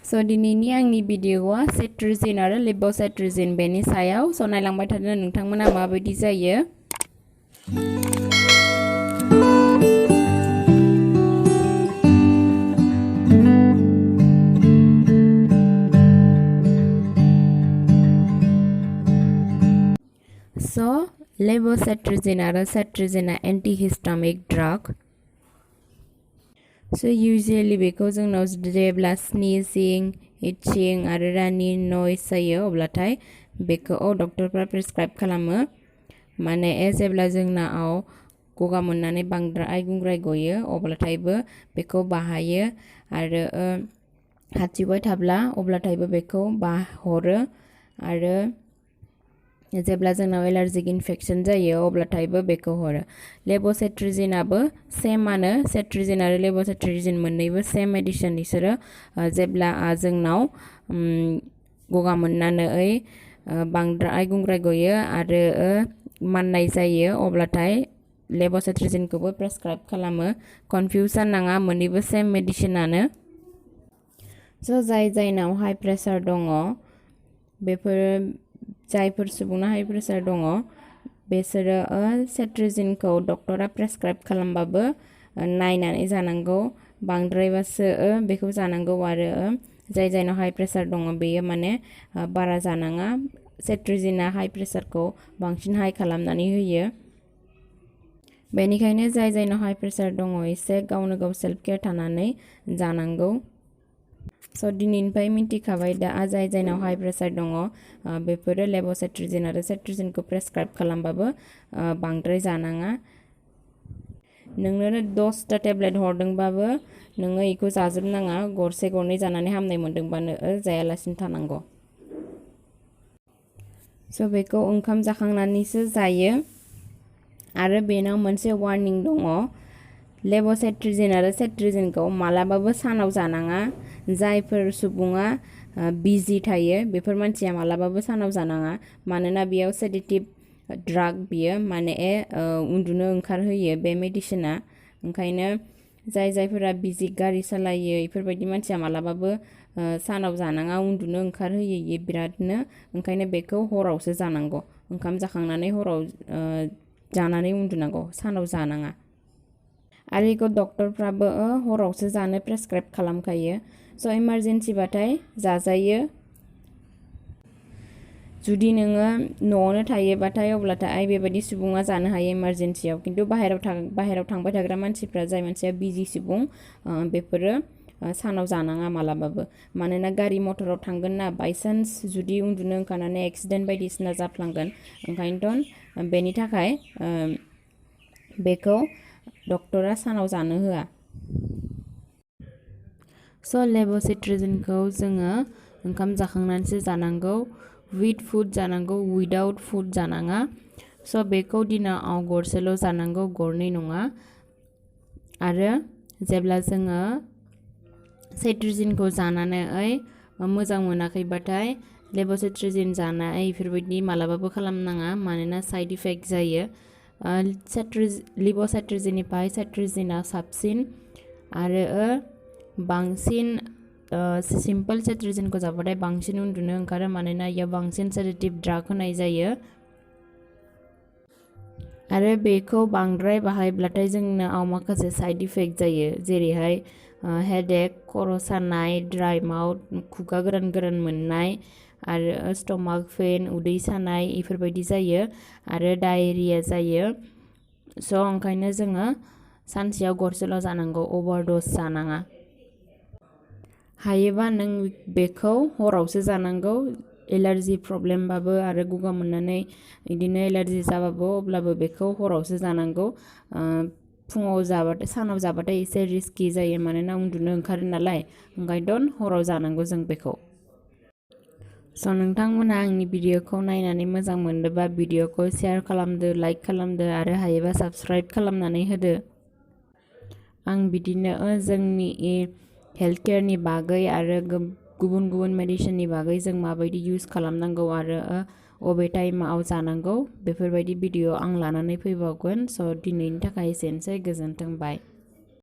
So दिनैनि आंनि भिडिअआ cetirizine आरो लेव'सेट्रिजिन बेनि सायाव स नायलांबाय थादों नोंथांमोना माबायदि जायो। So levocetirizine आरो cetirizine antihistaminic drug. So usually बेखौ जोंनाव जेब्ला sneezing, itching आरो runny noise जायो अब्लाथाय बेखौ डक्टरफ्रा प्रेसक्राइब खालामो। माने जेब्ला जोंनाव गगा मोननानै बांद्राय गुंग्राय गयो अब्लाथायबो बेखौ बाहायो आरो हाथिबाय थाब्ला अब्लाथायबो बेखौ हरो आरो जेब्ला जोंनाव एलार्जिक इनफेक्शन जायो अब्लाथायबो बेखौ हरो। लेव'सेट्रिजिनाबो सेमानो, सेट्रिजिन आरो लेव'सेट्रिजिन मोननैबो सेम मेडिसिन। बिसोरो जेब्ला जोंनाव गगा मोननानै बांद्राय गुंग्राय गयो आरो माननाय जायो अब्लाथाय लेव'सेट्रिजिनखौबो प्रेसक्राइब खालामो। कनफिउसन नाङा, मोननैबो सेम मेडिसिनानो। स' जायनाव हाई प्रेसार दङ बेफोर जायफोर सुबुंना हाई प्रेसार दङ बेसोरो सेट्रिजिनखौ डक्टरा प्रेसक्राइब खालामबाबो नायनानै जानांगौ, बांद्रायबासो बेखौ जानांगौ आरो जायनाव हाई प्रेसार दङ बेयो माने बारा जानाङा। सेट्रिजिना हाई प्रेसारखौ बांसिन हाई खालामनानै होयो। बेनिखायनो जायनाव हाई प्रेसार दङ एसे गावनो गाव सेल्फ केयार थानानै जानांगौ। स' दिनैनिफ्राय मिन्थिखाबाय दा जायनाव हाई प्रेसार दङ बेफोरो लेव'सेट्रिजिन आरो सेट्रिजिनखौ प्रेसक्राइब खालामबाबो बांद्राय जानाङा। नोंनो 10टा टेब्लेट हरदोंबाबो नोङो बेखौ जाजोबनाङा, गरसे गरनै जानानै हामनाय मोनदोंबानो जायालासिनो थानांगौ। स' बेखौ ओंखाम जाखांनानैसो जायो आरो बेनाव मोनसे वार्निं दङ। लेव'सेट्रिजिन आरो सेट्रिजिनखौ मालाबाबो सानाव जानाङा। जायफोर सुबुङा बिजि थायो बेफोर मानसिया मालाबाबो सानाव जानाङा, मानोना बेयाव सेडेटिभ ड्राग बियो माने उन्दुनो ओंखारहोयो बे मेडिसिना। ओंखायनो जायफोरा बिजि गारि सालायो बेफोरबायदि मानसिया मालाबाबो सानाव जानाङा, उन्दुनो ओंखारहोयो बिरादनो। ओंखायनो बेखौ हरावसो जानांगौ, ओंखाम जाखांनानै हराव जानानै उन्दुनांगौ, सानाव जानाङा। आरो बेखौ डक्टरफ्राबो हरावसो जानो प्रेसक्राइब खालामखायो। स' इमारजेन्सिबाथाय जाजायो। जुदि नोङो न'आवनो थायोबाथाय अब्लाथाय बेबायदि सुबुङा जानो हायो इमारजेन्सियाव। खिन्थु बाहेरायाव थांबाय थाग्रा मानसिफ्रा, जाय मानसिया बिजि सुबुं बेफोरो सानाव जानाङा मालाबाबो। मानोना गारि मटराव थांगोन ना, बायसान्स जुदि उन्दुनो ओंखारनानै एक्सिडेन्ट बायदिसिना जाफ्लांगोन। ओंखायनोथ' बेनि थाखाय बेखौ डक्टरा सानाव जानो होआ। स' लेव'सेट्रिजिनखौ जोङो ओंखाम जाखांनानैसो जानांगौ। विथ फुड जानांगौ, विदाउट फुड जानाङा। स' बेखौ दिनाव गरसेल' जानांगौ, गरनै नङा। आरो जेब्ला जोङो सेट्रिजिनखौ जानानै मोजां मोनाखैबाथाय लेव'सेट्रिजिन जानाय बेफोरबायदि मालाबाबो खालामनाङा, मानोना साइड इफेक्ट जायो। लेव'सेट्रिजिननिफ्राय सेट्रिजिना साबसिन आरो बांसिन सिम्पल सेट्रिजिनखौ जाबाथाय बांसिन उन्दुनो ओंखारो, मानोना बेयाव बांसिन सेडेटिभ ड्राग होनाय जायो। आरो बेखौ बांद्राय बाहायब्लाथाय जोंनाव माखासे साइड इफेक्ट जायो, जेरैहाय हेडेक, खर' सानाय, ड्राइ माउथ, खुगा गोरान गोरान मोननाय आरो स्टमाक पेन, उदै सानाय बेफोरबायदि जायो आरो डायरिया जायो। स' ओंखायनो जोङो सानसेयाव गरसेल' जानांगौ, अभारड'ज जानाङा। हायोबा नों बेखौ हरावसो जानांगौ। एलार्जि प्रब्लेमबाबो आरो गगा मोननानै बिदिनो एलार्जि जाबाबो अब्लाबो बेखौ हरावसो जानांगौ। फुङाव जाबाथाय, सानाव जाबाथाय एसे रिस्कि जायो, मानोना उन्दुनो ओंखारो नालाय। ओंखायनोथ' हराव जानांगौ जों बेखौ। स' नोंथांमोना आंनि भिडिअखौ नायनानै मोजां मोनदोंबा भिडिअखौ शेयार खालामदो, लाइक खालामदो आरो हायोबा साबस्क्राइब खालामनानै होदो। आं बिदिनो जोंनि हेल्थ केयारनि बागै आरो गुबुन गुबुन मेडिसिननि बागै जों माबायदि इउज खालामनांगौ आरो अबे टाइमाव जानांगौ बेफोरबायदि भिडिअ आं लानानै फैबावगोन। स' दिनैनि थाखाय एसेनोसै, गोजोन्थों, बाय।